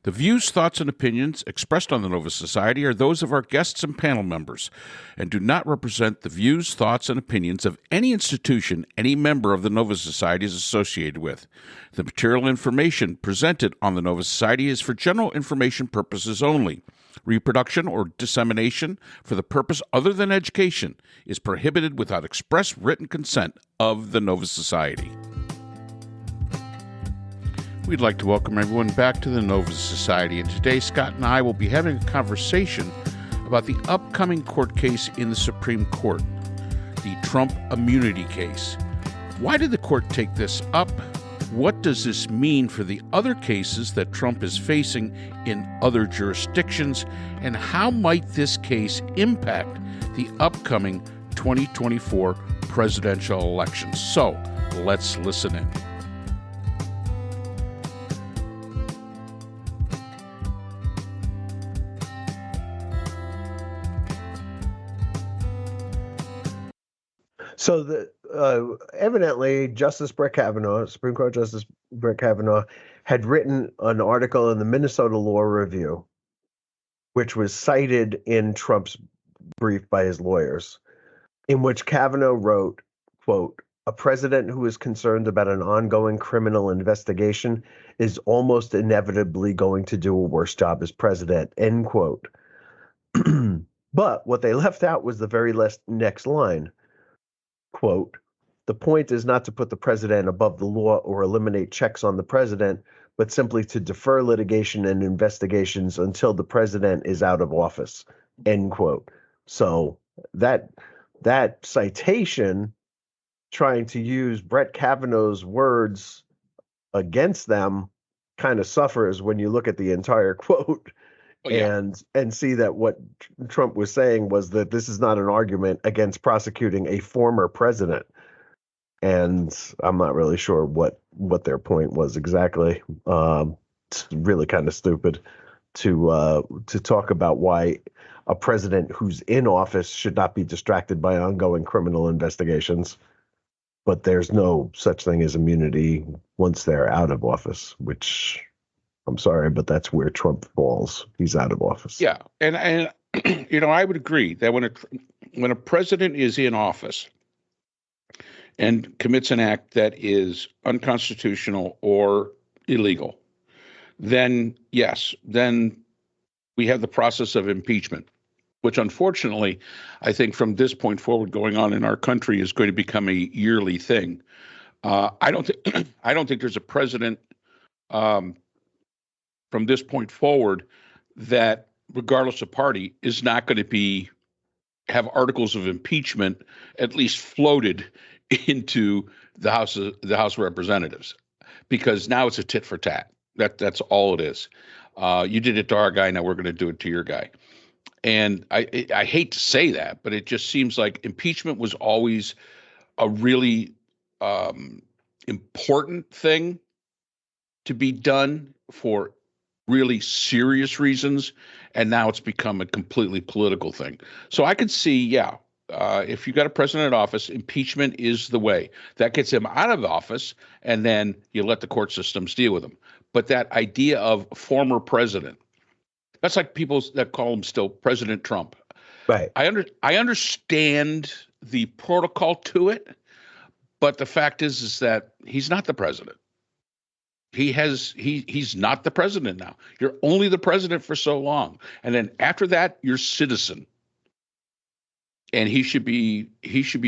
The views, thoughts, and opinions expressed on the Nova Society are those of our guests and panel members and do not represent the views, thoughts, and opinions of any institution any member of the Nova Society is associated with. The material information presented on the Nova Society is for general information purposes only. Reproduction or dissemination for the purpose other than education is prohibited without express written consent of the Nova Society. We'd like to welcome everyone back to the Nova Society, and today Scott and I will be having a conversation about the upcoming court case in the Supreme Court, the Trump immunity case. Why did the court take this up? What does this mean for the other cases that Trump is facing in other jurisdictions, and how might this case impact the upcoming 2024 presidential elections? So, let's listen in. So evidently, Justice Brett Kavanaugh, Supreme Court Justice Brett Kavanaugh, had written an article in the Minnesota Law Review, which was cited in Trump's brief by his lawyers, in which Kavanaugh wrote, quote, "A president who is concerned about an ongoing criminal investigation is almost inevitably going to do a worse job as president," end quote. But what they left out was the very next line. Quote, "The point is not to put the president above the law or eliminate checks on the president, but simply to defer litigation and investigations until the president is out of office," end quote. So that citation, trying to use Brett Kavanaugh's words against them, kind of suffers when you look at the entire quote. Oh, yeah. And see that what Trump was saying was that this is not an argument against prosecuting a former president. And I'm not really sure what their point was exactly. It's really kind of stupid to talk about why a president who's in office should not be distracted by ongoing criminal investigations. But there's no such thing as immunity once they're out of office, which, I'm sorry, but that's where Trump falls. He's out of office. Yeah, and I would agree that when a president is in office and commits an act that is unconstitutional or illegal, then yes, then we have the process of impeachment, which unfortunately, I think from this point forward going on in our country is going to become a yearly thing. I don't think there's a president from this point forward that, regardless of party, is not going to have articles of impeachment at least floated into the House of Representatives, because now it's a tit for tat. That's all it is. You did it to our guy, now we're going to do it to your guy. And I hate to say that, but it just seems like impeachment was always a really important thing to be done for really serious reasons, and now it's become a completely political thing. So I could see, if you got a president in office, impeachment is the way. That gets him out of office, and then you let the court systems deal with him. But that idea of former president, that's like people that call him still President Trump. Right. I understand the protocol to it, but the fact is that he's not the president. He's not the president now. You're only the president for so long. And then after that, you're citizen. And he should be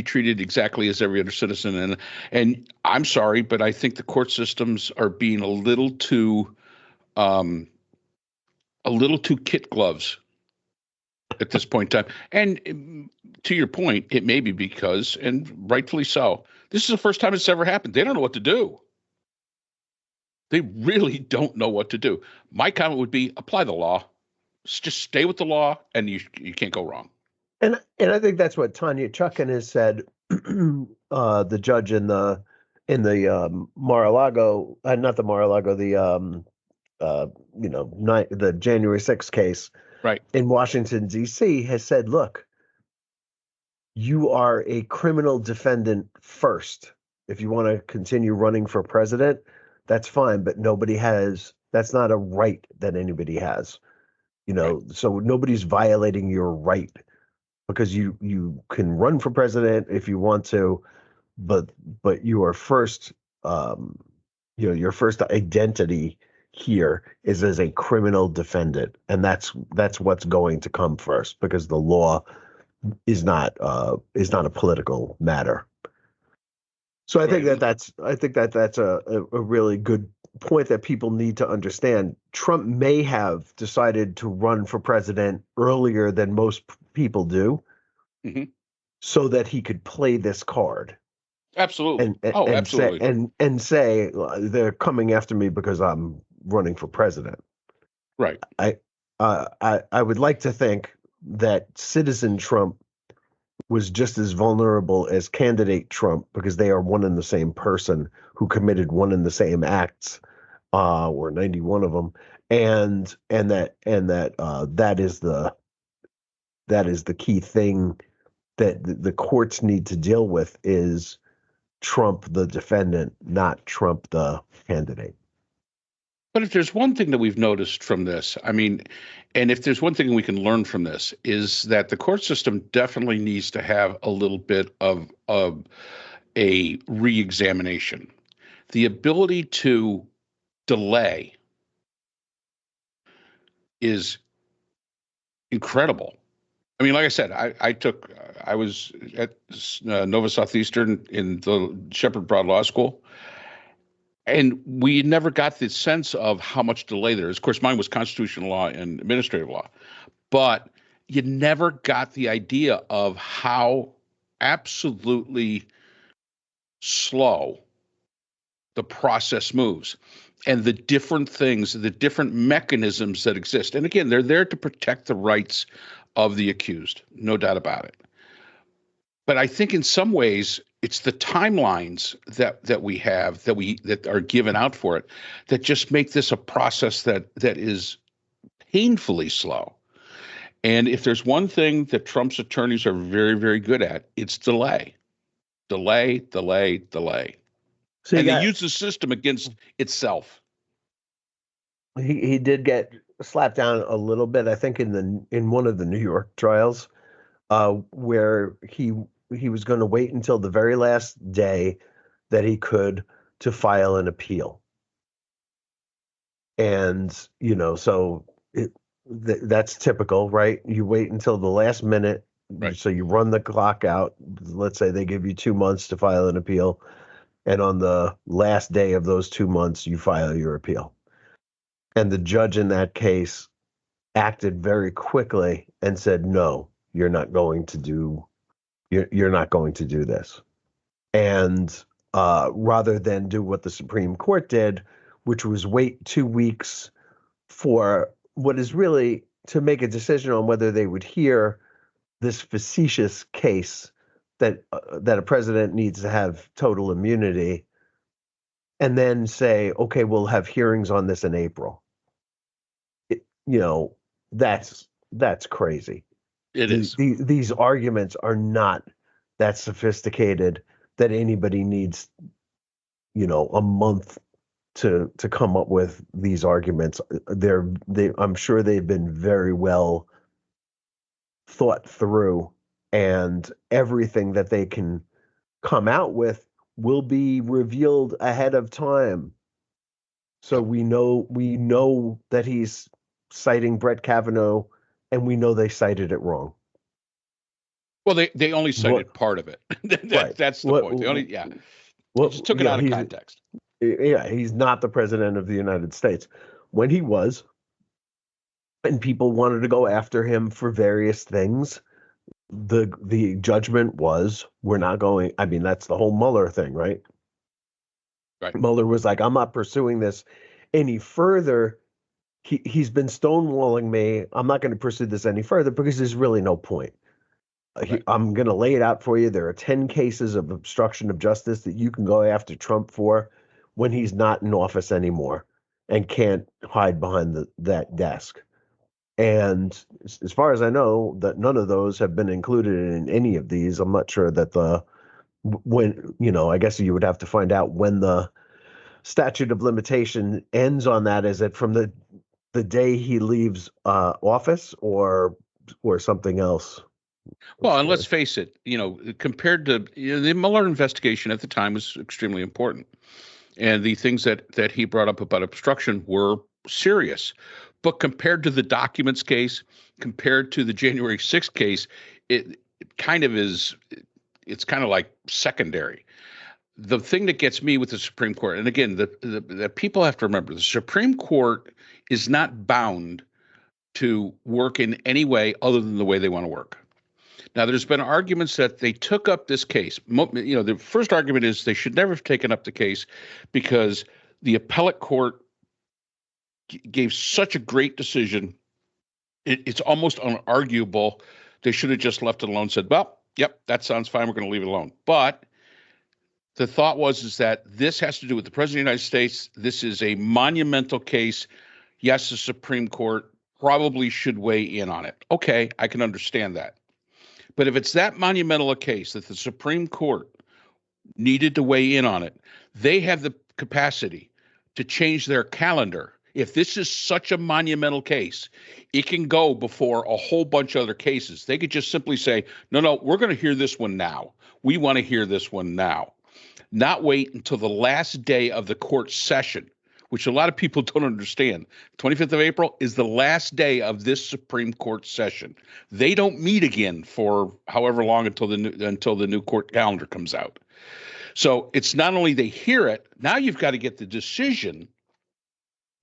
treated exactly as every other citizen. And I'm sorry, but I think the court systems are being a little too kid gloves at this point in time. And to your point, it may be because, and rightfully so, this is the first time it's ever happened. They don't know what to do. They really don't know what to do. My comment would be apply the law. Just stay with the law, and you can't go wrong. And I think that's what Tanya Chutkan has said, the judge in the Mar-a-Lago, not the Mar-a-Lago, the January 6th case, right, in Washington, D.C., has said, look, you are a criminal defendant first. If you want to continue running for president, that's fine, but nobody has That's not a right that anybody has. Right. So nobody's violating your right because you can run for president if you want to, but your first your first identity here is as a criminal defendant, and that's what's going to come first because the law is not a political matter. So I think Right. that's a really good point that people need to understand. Trump may have decided to run for president earlier than most people do, Hmm. so that he could play this card Absolutely. and Oh, and say absolutely. and say they're coming after me because I'm running for president. Right. I would like to think that citizen Trump was just as vulnerable as candidate Trump because they are one and the same person who committed one and the same acts, or 91 of them, and that is the key thing that the courts need to deal with is Trump the defendant, not Trump the candidate. But if there's one thing that we've noticed from this, I mean, and if there's one thing we can learn from this, is that the court system definitely needs to have a little bit of a re-examination. The ability to delay is incredible. I mean, like I said, I was at Nova Southeastern in the Shepherd Broad Law School, and we never got the sense of how much delay there is. Of course, mine was constitutional law and administrative law, but you never got the idea of how absolutely slow the process moves and the different things, the different mechanisms that exist. And again, they're there to protect the rights of the accused, no doubt about it. But I think in some ways it's the timelines that we have that are given out for it that just make this a process that is painfully slow. And if there's one thing that Trump's attorneys are very, very good at, it's delay, delay, delay, delay. So you And they got use the system against itself. he did get slapped down a little bit, I think, in one of the New York trials, where he was going to wait until the very last day that he could to file an appeal. And so that's typical, right? You wait until the last minute, Right. so you run the clock out. Let's say they give you 2 months to file an appeal, and on the last day of those 2 months, you file your appeal. And the judge in that case acted very quickly and said, "No, you're not going to do you're not going to do this." And rather than do what the Supreme Court did, which was wait 2 weeks for what is really to make a decision on whether they would hear this facetious case that a president needs to have total immunity, and then say, "Okay, we'll have hearings on this in April." It, you know, that's crazy. It is. These arguments are not that sophisticated that anybody needs, a month to come up with these arguments. I'm sure they've been very well thought through, and everything that they can come out with will be revealed ahead of time. So Yep. we know that he's citing Brett Kavanaugh, and we know they cited it wrong. Well, they only What cited part of it. right? That's the What point. They only, yeah, they what just took it out of he's context. yeah, he's not the president of the United States. When he was, and people wanted to go after him for various things, the judgment was, we're not going. I mean, that's the whole Mueller thing, right? Right. Mueller was like, I'm not pursuing this any further. He's been stonewalling me. I'm not going to pursue this any further because there's really no point. Right. I'm going to lay it out for you. There are 10 cases of obstruction of justice that you can go after Trump for when he's not in office anymore and can't hide behind that desk. And as far as I know, that none of those have been included in any of these. I'm not sure that I guess you would have to find out when the statute of limitation ends on that? Is it from the day he leaves office or something else? Well, and let's face it, compared to the Mueller investigation at the time was extremely important. And the things that he brought up about obstruction were serious. But compared to the documents case, compared to the January 6th case, it kind of is, it's kind of like secondary. The thing that gets me with the Supreme Court, and again, the people have to remember, the Supreme Court is not bound to work in any way other than the way they want to work. Now, there's been arguments that they took up this case. The first argument is they should never have taken up the case because the appellate court gave such a great decision. It's almost unarguable. They should have just left it alone, said, well, yep, that sounds fine. We're going to leave it alone. But the thought is that this has to do with the President of the United States. This is a monumental case. Yes, the Supreme Court probably should weigh in on it. Okay, I can understand that. But if it's that monumental a case that the Supreme Court needed to weigh in on it, they have the capacity to change their calendar. If this is such a monumental case, it can go before a whole bunch of other cases. They could just simply say, no, we're going to hear this one now. We want to hear this one now. Not wait until the last day of the court session, which a lot of people don't understand. 25th of April is the last day of this Supreme Court session. They don't meet again for however long until the new court calendar comes out. So it's not only they hear it, now you've got to get the decision.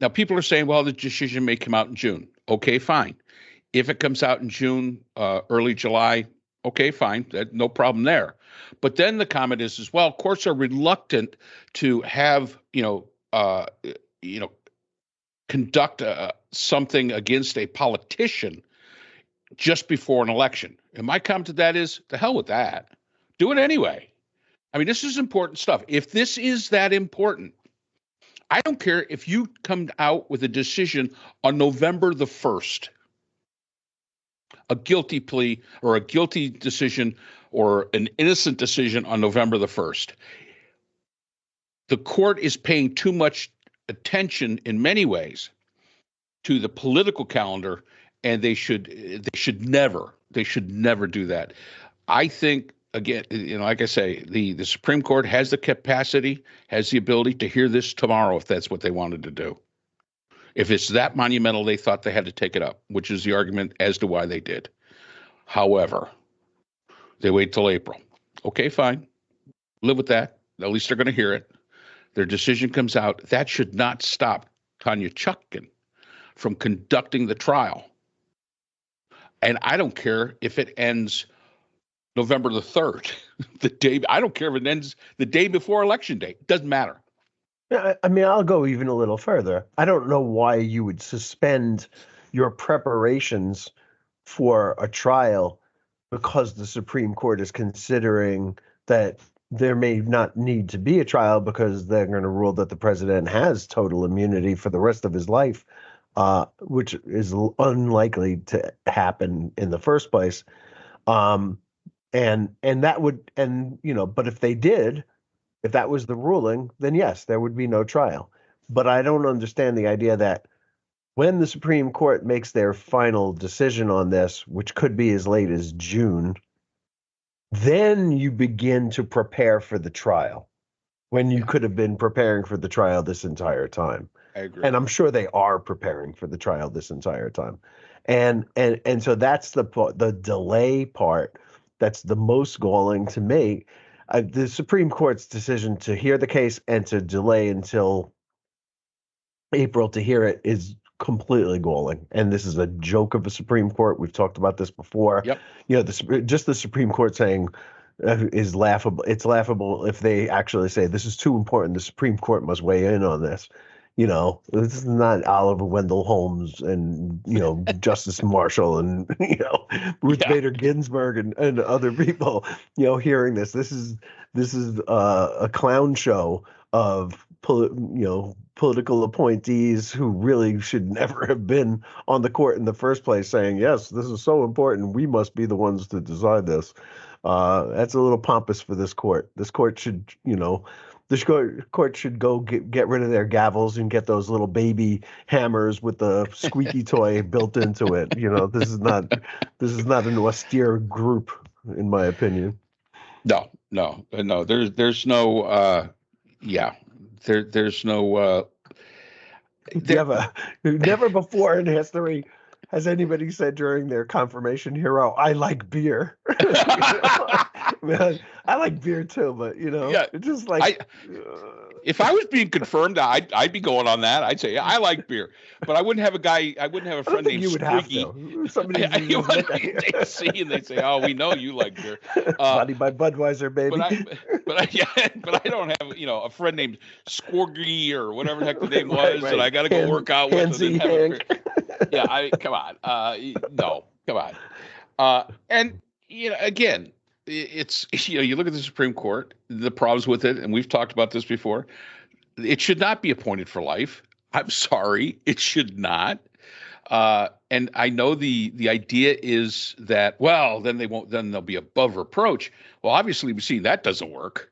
Now people are saying, well, the decision may come out in June. Okay, fine. If it comes out in June, early July, okay, fine. No problem there. But then the comment is, well, courts are reluctant to have, conduct something against a politician just before an election. And my comment to that is, the hell with that. Do it anyway. I mean, this is important stuff. If this is that important, I don't care if you come out with a decision on November the 1st, a guilty plea or a guilty decision or an innocent decision on November the 1st. The court is paying too much attention in many ways to the political calendar, and they should never do that. I think, again, like I say, the Supreme Court has the capacity, has the ability to hear this tomorrow if that's what they wanted to do. If it's that monumental, they thought they had to take it up, which is the argument as to why they did. However, they wait till April. Okay, fine. Live with that. At least they're going to hear it. Their decision comes out. That should not stop Tanya Chutkan from conducting the trial. And I don't care if it ends November the 3rd, I don't care if it ends the day before Election Day. It doesn't matter. I mean, I'll go even a little further. I don't know why you would suspend your preparations for a trial because the Supreme Court is considering that there may not need to be a trial because they're going to rule that the president has total immunity for the rest of his life, which is unlikely to happen in the first place. And that would, but if they did, if that was the ruling, then yes, there would be no trial. But I don't understand the idea that when the Supreme Court makes their final decision on this, which could be as late as June, then you begin to prepare for the trial when you could have been preparing for the trial this entire time. I agree. And I'm sure they are preparing for the trial this entire time. And so that's the delay part that's the most galling to me. The Supreme Court's decision to hear the case and to delay until April to hear it is completely galling. And this is a joke of a Supreme Court. We've talked about this before. Yep. Just the Supreme Court saying is laughable. It's laughable if they actually say this is too important. The Supreme Court must weigh in on this. This is not Oliver Wendell Holmes and, Justice Marshall and, Ruth Bader Ginsburg and other people, hearing this. This is a clown show of, political appointees who really should never have been on the court in the first place saying, yes, this is so important. We must be the ones to decide this. That's a little pompous for this court. This court should, The court should go get rid of their gavels and get those little baby hammers with the squeaky toy built into it. This is not an austere group, in my opinion. No. There's no. There's no. Never before in history has anybody said during their confirmation hero, "I like beer." Man, I like beer too, but it's just like. If I was being confirmed, I'd be going on that. I'd say I like beer, but I wouldn't have a guy. I wouldn't have a friend named Squiggy. Somebody they see and they say, "Oh, we know you like beer." Body by Budweiser, baby. But I don't have a friend named Squiggy or whatever the heck the name was that I got to go work out with. Come on. No, come on. And again. It's you look at the Supreme Court, the problems with it, and we've talked about this before. It should not be appointed for life. I'm sorry, it should not. And I know the idea is that then they'll be above reproach. Well, obviously we've seen that doesn't work.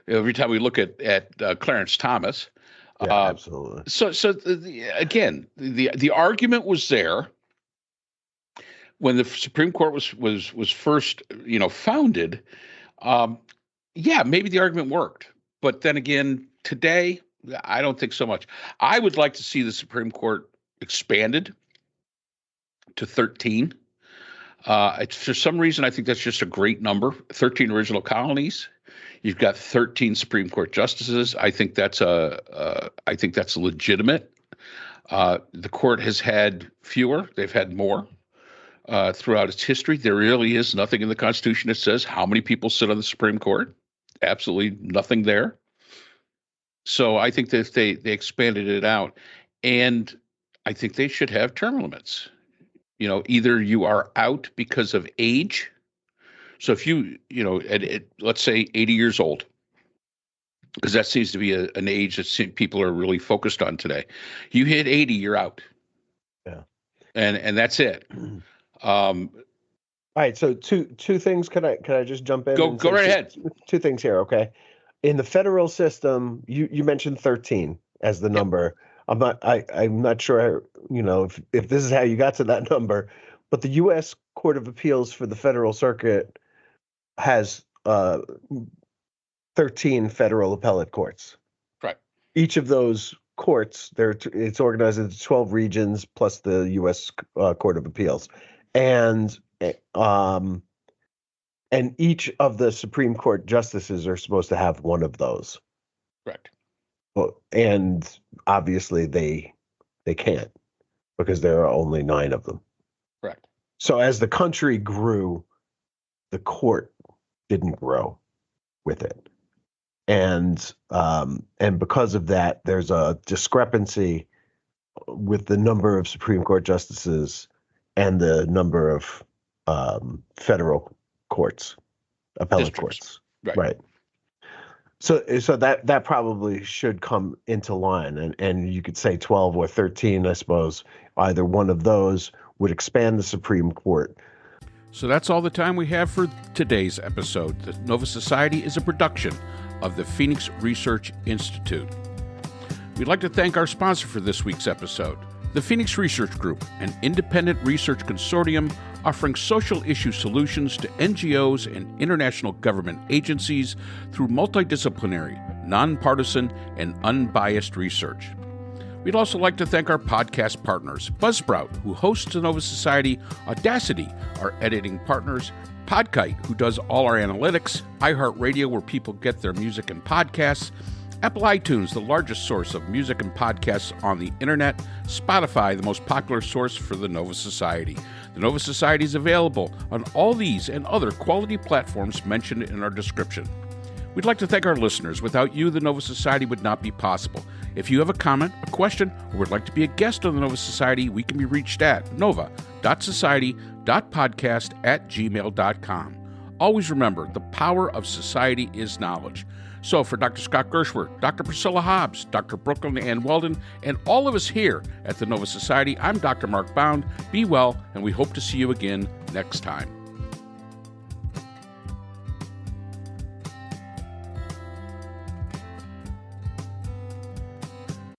Every time we look at Clarence Thomas, absolutely. So again, the argument was there. When the Supreme Court was first, founded, maybe the argument worked. But then again, today, I don't think so much. I would like to see the Supreme Court expanded to 13. For some reason, I think that's just a great number. 13 original colonies. You've got 13 Supreme Court justices. I think that's legitimate. The court has had fewer. They've had more. Throughout its history, there really is nothing in the Constitution that says how many people sit on the Supreme Court. Absolutely nothing there. So I think that they expanded it out, and I think they should have term limits. Either you are out because of age. So if let's say 80 years old, because that seems to be an age that people are really focused on today. You hit 80, you're out. Yeah, and that's it. All right. So two things. Can I just jump in? Go right ahead. Two things here. Okay. In the federal system, you mentioned 13 as the number. I'm not sure, if this is how you got to that number, but the U.S. Court of Appeals for the Federal Circuit has 13 federal appellate courts. Right. Each Each of those courts, it's organized into 12 regions plus the U.S. Court of Appeals. And each of the Supreme Court justices are supposed to have one of those. Correct. And obviously they can't, because there are only 9 of them. Correct. So as the country grew, the court didn't grow with it. And because of that, there's a discrepancy with the number of Supreme Court justices and the number of federal courts, appellate courts. Right. So that probably should come into line, and you could say 12 or 13, I suppose. Either one of those would expand the Supreme Court. So that's all the time we have for today's episode. The Nova Society is a production of the Phoenix Research Institute. We'd like to thank our sponsor for this week's episode, the Phoenix Research Group, an independent research consortium offering social issue solutions to NGOs and international government agencies through multidisciplinary, nonpartisan, and unbiased research. We'd also like to thank our podcast partners, Buzzsprout, who hosts the Nova Society, Audacity, our editing partners, Podkite, who does all our analytics, iHeartRadio, where people get their music and podcasts, Apple iTunes, the largest source of music and podcasts on the internet, Spotify, the most popular source for the Nova Society. The Nova Society is available on all these and other quality platforms mentioned in our description. We'd like to thank our listeners. Without you, the Nova Society would not be possible. If you have a comment, a question, or would like to be a guest on the Nova Society, we can be reached at nova.society.podcast@gmail.com. Always remember, the power of society is knowledge. So for Dr. Scott Gershworth, Dr. Priscilla Hobbs, Dr. Brooklyn Ann Weldon, and all of us here at the Nova Society, I'm Dr. Mark Bound. Be well, and we hope to see you again next time.